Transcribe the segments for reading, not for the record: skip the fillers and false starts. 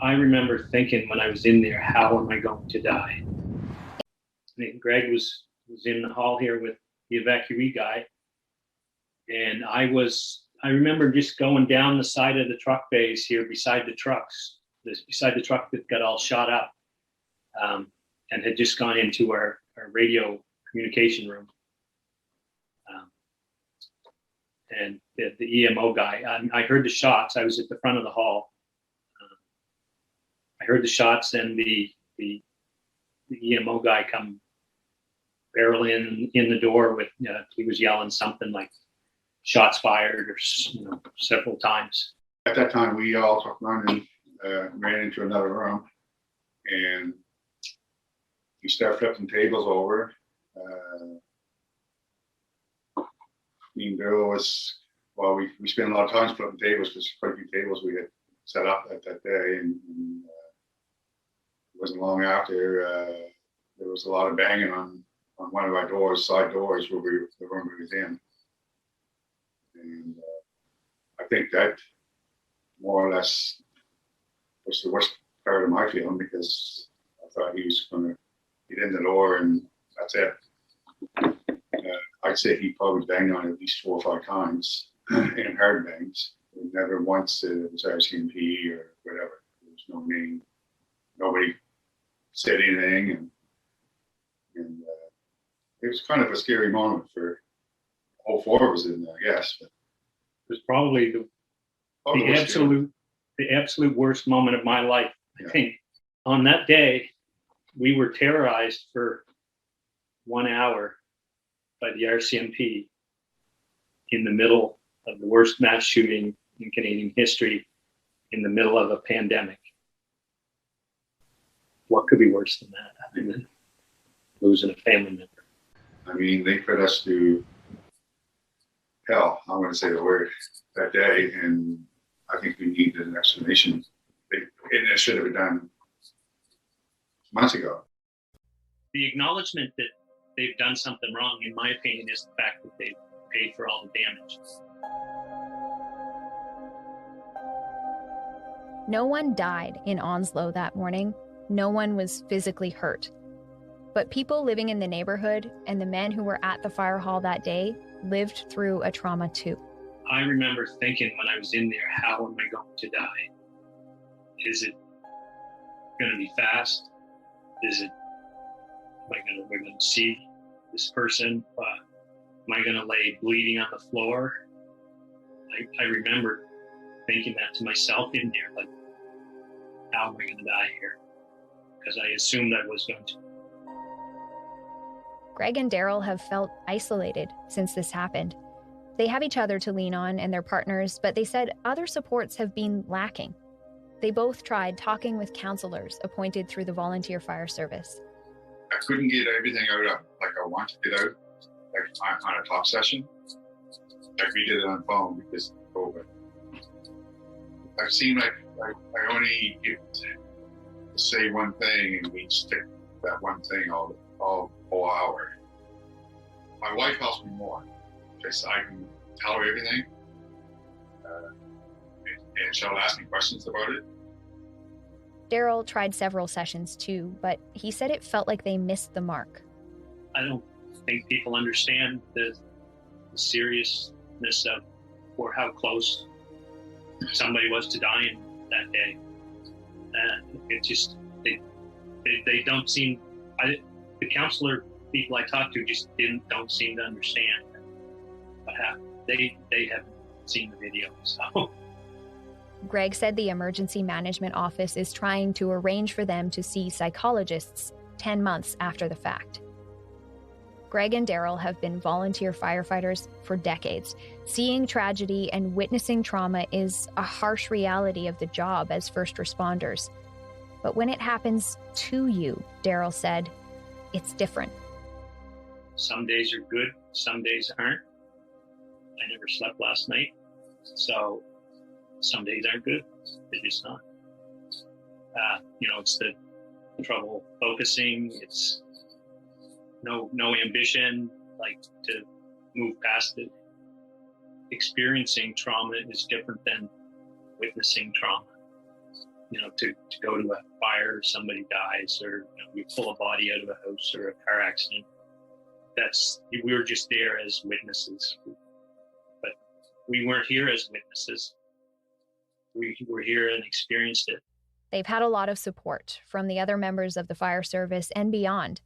I remember thinking when I was in there, how am I going to die? And Greg was in the hall here with the evacuee guy, and I remember just going down the side of the truck bays here beside the trucks, beside the truck that got all shot up, and had just gone into our radio communication room. And the EMO guy, I heard the shots. I was at the front of the hall. I heard the shots, and the EMO guy come barreling in the door with, he was yelling something like shots fired or several times. At that time, we all took running, ran into another room, and we started flipping tables over. Me and Bill was, well, we spent a lot of time flipping tables because quite a few tables we had set up at that day, and it wasn't long after there was a lot of banging on one of our doors, side doors, where the room we was in. And I think that more or less was the worst part of my feeling, because I thought he was going to get in the door and that's it. I'd say he probably banged on it at least 4 or 5 times in hard bangs. Never once it was RCMP or whatever. There was no name. Nobody said anything, and it was kind of a scary moment for all 4 of us in there, I guess. But it was probably the absolute worst moment of my life. I think on that day, we were terrorized for 1 hour by the RCMP in the middle of the worst mass shooting in Canadian history, in the middle of a pandemic. What could be worse than that? I mean, losing a family member. I mean, they put us through hell, I'm going to say the word, that day, and I think we needed an explanation. It should have been done months ago. The acknowledgement that they've done something wrong, in my opinion, is the fact that they've paid for all the damage. No one died in Onslow that morning. No one was physically hurt. But people living in the neighborhood and the men who were at the fire hall that day lived through a trauma too. I remember thinking when I was in there, how am I going to die? Is it going to be fast? Is it, we're going to see this person? Am I going to lay bleeding on the floor? I remember thinking that to myself in there, like, how am I going to die here? Because I assumed I was going to. Greg and Daryl have felt isolated since this happened. They have each other to lean on and their partners, but they said other supports have been lacking. They both tried talking with counselors appointed through the volunteer fire service. I couldn't get everything out like I wanted to get out, like on a talk session. Like we did it on phone because of COVID. I've seen like I only get to say one thing and we stick that one thing all whole hour. My wife helps me more because I can tell her everything, and she'll ask me questions about it. Daryl tried several sessions too, but he said it felt like they missed the mark. I don't think people understand the seriousness of or how close somebody was to dying that day. It just they don't seem. The counselor people I talked to just don't seem to understand what happened. They haven't seen the video, so. Greg said the emergency management office is trying to arrange for them to see psychologists 10 months after the fact. Greg and Daryl have been volunteer firefighters for decades. Seeing tragedy and witnessing trauma is a harsh reality of the job as first responders. But when it happens to you, Daryl said, it's different. Some days are good, some days aren't. I never slept last night, so some days aren't good. They're just not. It's the trouble focusing. It's no ambition, like to move past it. Experiencing trauma is different than witnessing trauma. to go to a fire, somebody dies, or we pull a body out of a house or a car accident. We were just there as witnesses, but we weren't here as witnesses. We were here and experienced it. They've had a lot of support from the other members of the fire service and beyond.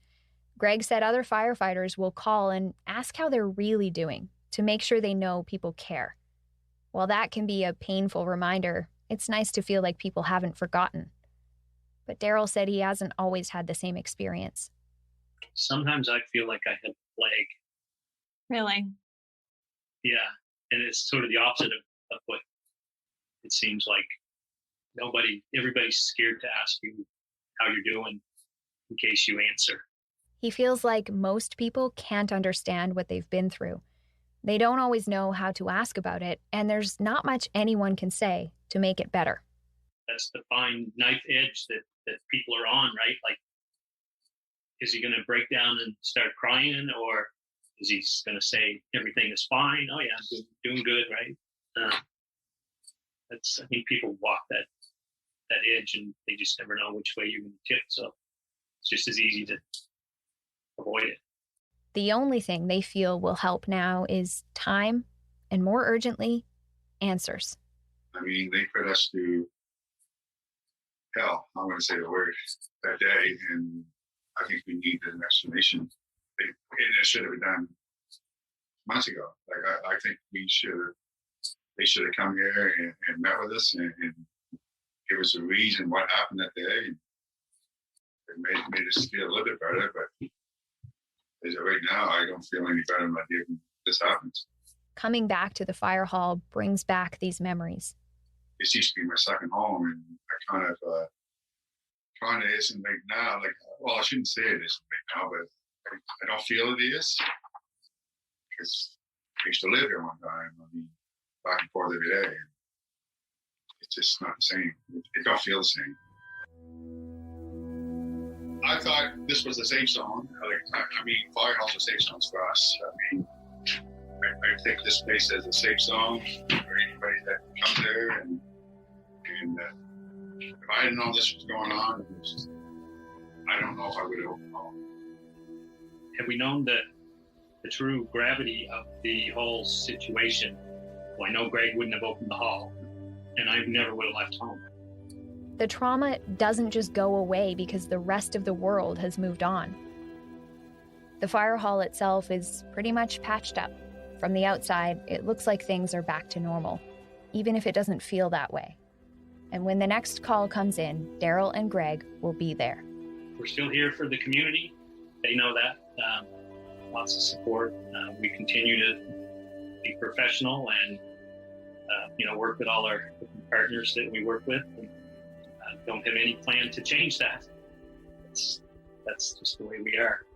Greg said other firefighters will call and ask how they're really doing to make sure they know people care. While that can be a painful reminder, it's nice to feel like people haven't forgotten. But Daryl said he hasn't always had the same experience. Sometimes I feel like I have plague. Really? Yeah, and it's sort of the opposite of what it seems like. Everybody's scared to ask you how you're doing in case you answer. He feels like most people can't understand what they've been through. They don't always know how to ask about it, and there's not much anyone can say to make it better. That's the fine knife edge that people are on, right? Like, is he going to break down and start crying, or is he going to say everything is fine? Oh yeah, I'm doing good, right? I think people walk that edge, and they just never know which way you're going to tip. So it's just as easy to avoid it. The only thing they feel will help now is time, and more urgently, answers. I mean, they put us through hell, I'm going to say the word, that day, and I think we need an explanation. And it should have been done months ago. Like, I think they should have come here and met with us and give us a reason what happened that day. It made us feel a little bit better, but as of right now, I don't feel any better than I did when this happens. Coming back to the fire hall brings back these memories. This used to be my second home, and I kind of trying to isn't right now. Like, well, I shouldn't say it isn't right now, but I don't feel it is, because I used to live here one time. I mean, back and forth every day. And it's just not the same. It don't feel the same. I thought this was a safe zone. I mean, fire halls are safe zones for us. I mean, I think this place is a safe zone for anybody that comes there. And if I didn't know this was going on, I don't know if I would have opened the hall. Had we known the true gravity of the whole situation, well, I know Greg wouldn't have opened the hall, and I never would have left home. The trauma doesn't just go away because the rest of the world has moved on. The fire hall itself is pretty much patched up. From the outside, it looks like things are back to normal, even if it doesn't feel that way. And when the next call comes in, Daryl and Greg will be there. We're still here for the community. They know that. Lots of support. We continue to be professional and work with all our partners that we work with. And, don't have any plan to change that. That's just the way we are.